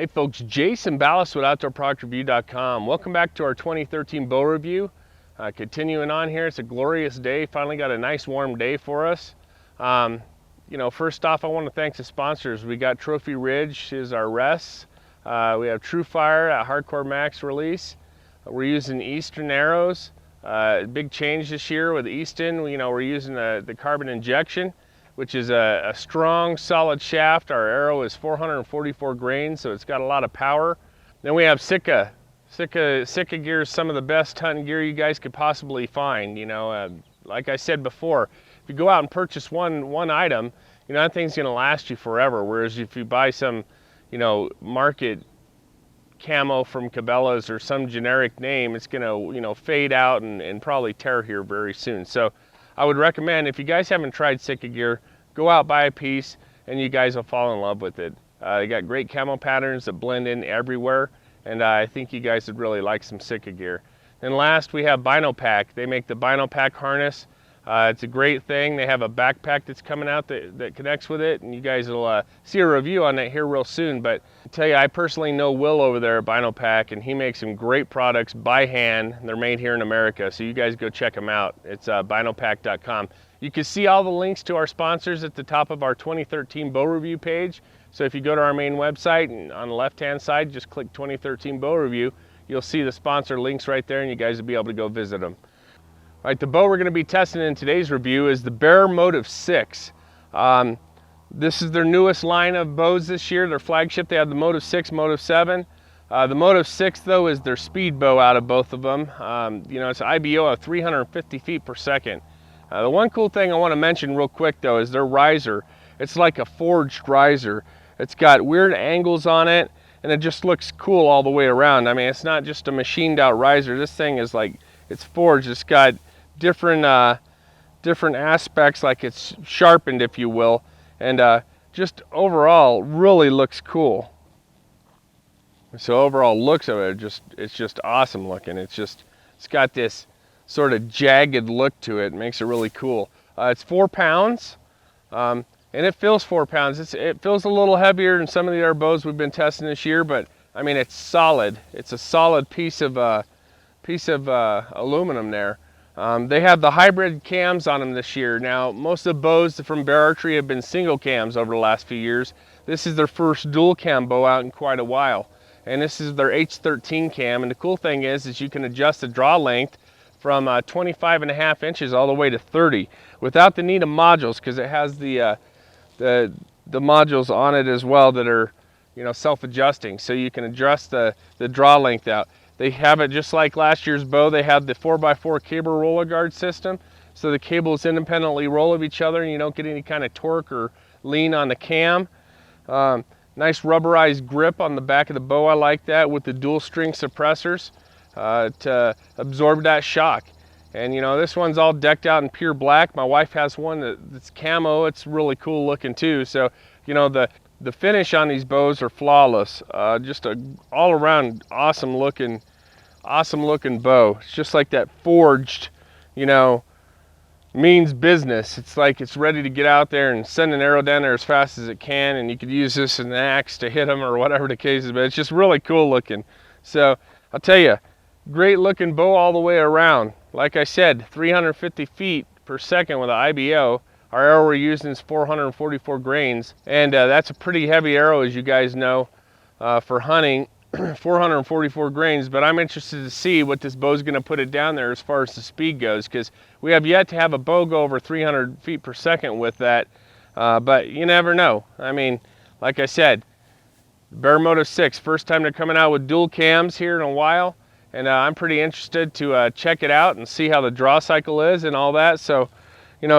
Hey folks, Jason Ballas with OutdoorProductsReview.com. Welcome back to our 2013 bow review. Continuing on here, it's a glorious day. Finally got a nice warm day for us. First off, I want to thank the sponsors. We got Trophy Ridge is our rests. We have True Fire at Hardcore Max release. We're using Easton arrows. Big change this year with Easton. We're using the carbon injection, which is a strong, solid shaft. Our arrow is 444 grains, so it's got a lot of power. Then we have Sitka. Sitka gear is some of the best hunting gear you guys could possibly find. Like I said before, if you go out and purchase one item, that thing's gonna last you forever. Whereas if you buy some, market camo from Cabela's or some generic name, it's gonna, fade out and probably tear here very soon. So I would recommend, if you guys haven't tried Sitka gear, go out, buy a piece, and you guys will fall in love with it. They got great camo patterns that blend in everywhere, and I think you guys would really like some Sitka gear. And last, we have Binopack. They make the Binopack harness. It's a great thing. They have a backpack that's coming out that connects with it, and you guys will see a review on that here real soon. But I tell you, I personally know Will over there at Binopack, and he makes some great products by hand. They're made here in America, so you guys go check them out. It's binopack.com. You can see all the links to our sponsors at the top of our 2013 bow review page. So if you go to our main website, and on the left-hand side, just click 2013 bow review, you'll see the sponsor links right there, and you guys will be able to go visit them. All right, the bow we're going to be testing in today's review is the Bear Motive 6. This is their newest line of bows this year, their flagship. They have the Motive 6, Motive 7. The Motive 6, though, is their speed bow out of both of them. It's an IBO of 350 feet per second. The one cool thing I want to mention real quick, though, is their riser. It's like a forged riser. It's got weird angles on it, and it just looks cool all the way around. I mean, it's not just a machined out riser. This thing is like, it's forged. It's got different aspects, like it's sharpened, if you will, and just overall really looks cool. So overall looks of it, it's just awesome looking. It's got this sort of jagged look to it. It makes it really cool. It's 4 pounds, and it feels 4 pounds. It feels a little heavier than some of the other bows we've been testing this year, but I mean, it's solid. It's a solid piece of aluminum there. They have the hybrid cams on them this year. Now, most of the bows from Bear Archery have been single cams over the last few years. This is their first dual cam bow out in quite a while. And this is their H13 cam. And the cool thing is you can adjust the draw length from 25.5 inches all the way to 30 without the need of modules, because it has the modules on it as well that are, self-adjusting. So you can adjust the draw length out. They have it just like last year's bow. They have the 4x4 cable roller guard system, so the cables independently roll of each other and you don't get any kind of torque or lean on the cam. Nice rubberized grip on the back of the bow. I like that, with the dual string suppressors to absorb that shock. And this one's all decked out in pure black. My wife has one that's camo. It's really cool looking too. So the finish on these bows are flawless. Just a all around awesome looking bow. It's just like that forged, means business. It's like it's ready to get out there and send an arrow down there as fast as it can, and you could use this as an axe to hit them or whatever the case is, but it's just really cool looking. So I'll tell you, great looking bow all the way around. Like I said, 350 feet per second with an IBO. Our arrow we're using is 444 grains, and that's a pretty heavy arrow, as you guys know, for hunting. 444 grains, but I'm interested to see what this bow is going to put it down there as far as the speed goes, because we have yet to have a bow go over 300 feet per second with that, but you never know. I mean, like I said, Bear Motive 6, first time they're coming out with dual cams here in a while, and I'm pretty interested to check it out and see how the draw cycle is and all that. So,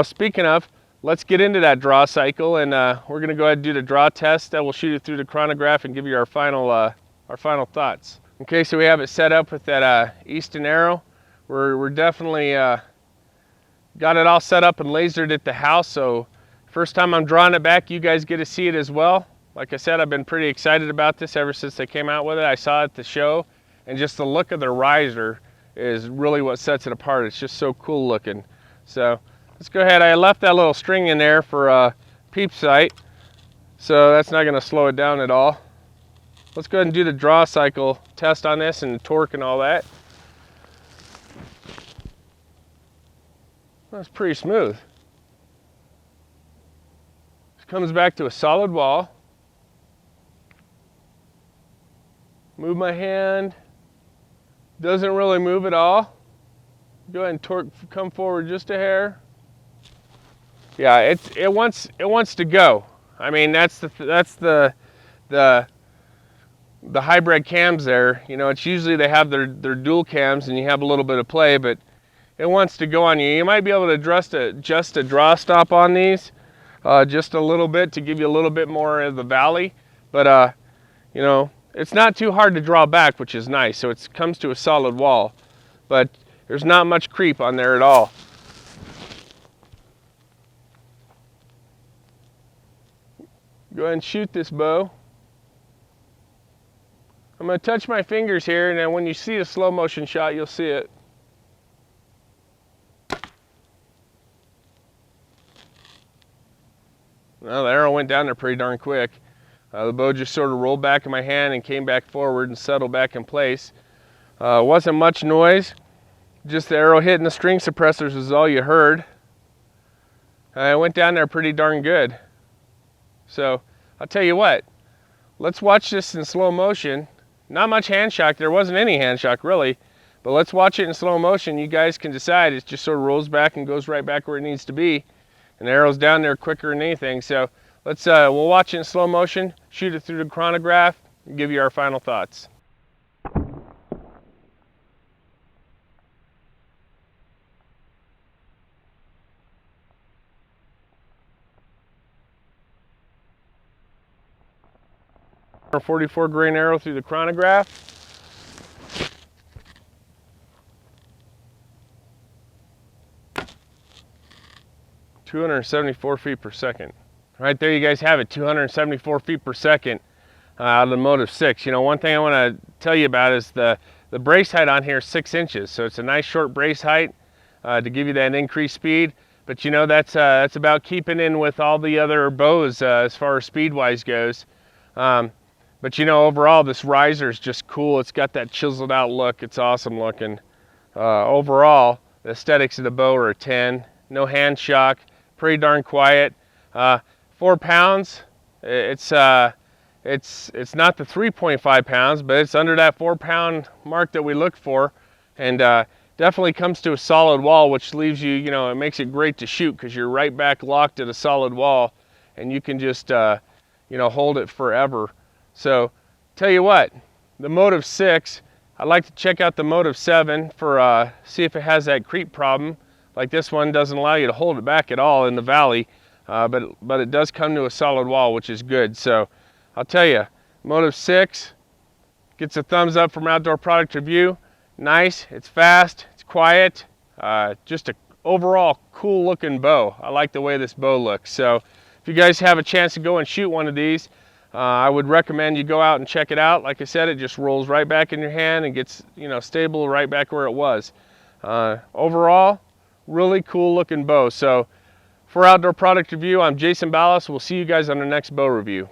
speaking of, let's get into that draw cycle, and we're going to go ahead and do the draw test. That will shoot it through the chronograph and give you our final thoughts. Okay, so we have it set up with that Easton arrow. We're definitely got it all set up and lasered at the house, so first time I'm drawing it back, you guys get to see it as well. Like I said, I've been pretty excited about this ever since they came out with it. I saw it at the show, and just the look of the riser is really what sets it apart. It's just so cool looking. So let's go ahead. I left that little string in there for peep sight, so that's not going to slow it down at all. let's go ahead and do the draw cycle test on this and the torque and all that. That's pretty smooth. This comes back to a solid wall. Move my hand. Doesn't really move at all. Go ahead and torque, come forward just a hair. Yeah, it wants to go. I mean, that's the hybrid cams there. You know, it's usually they have their dual cams and you have a little bit of play, but it wants to go on you. You might be able to adjust a draw stop on these just a little bit to give you a little bit more of the valley, but you know, it's not too hard to draw back, which is nice. So it comes to a solid wall, but there's not much creep on there at all. Go ahead and shoot this bow. I'm going to touch my fingers here, and then when you see a slow motion shot, you'll see it. Well, the arrow went down there pretty darn quick. The bow just sort of rolled back in my hand and came back forward and settled back in place. Wasn't much noise. Just the arrow hitting the string suppressors is all you heard. It went down there pretty darn good. So I'll tell you what, let's watch this in slow motion. Not much hand shock. There wasn't any hand shock really, but let's watch it in slow motion. You guys can decide. It just sort of rolls back and goes right back where it needs to be. And the arrow's down there quicker than anything. So let's we'll watch it in slow motion, shoot it through the chronograph, and give you our final thoughts. Our 44 grain arrow through the chronograph. .274 feet per second. Right there you guys have it, 274 feet per second out of the Motive 6. You know, one thing I want to tell you about is the brace height on here is 6 inches. So it's a nice short brace height to give you that increased speed. But you know, that's about keeping in with all the other bows as far as speed-wise goes. But you know, overall, this riser is just cool. It's got that chiseled out look. It's awesome looking. Overall, the aesthetics of the bow are a 10. No hand shock, pretty darn quiet. 4 pounds. It's not the 3.5 pounds, but it's under that 4 pound mark that we look for, and definitely comes to a solid wall, which leaves you, you know, it makes it great to shoot because you're right back locked at a solid wall, and you can just you know, hold it forever. So tell you what, the Motive 6, I'd like to check out the Motive 7 for see if it has that creep problem. Like this one doesn't allow you to hold it back at all in the valley, but it does come to a solid wall, which is good. So I'll tell you, Motive 6 gets a thumbs up from Outdoor Product Review. Nice, it's fast, it's quiet, just a overall cool looking bow. I like the way this bow looks. So if you guys have a chance to go and shoot one of these, I would recommend you go out and check it out. Like I said, it just rolls right back in your hand and gets, you know, stable right back where it was. Overall, really cool looking bow. So for Outdoor Product Review, I'm Jason Ballas. We'll see you guys on the next bow review.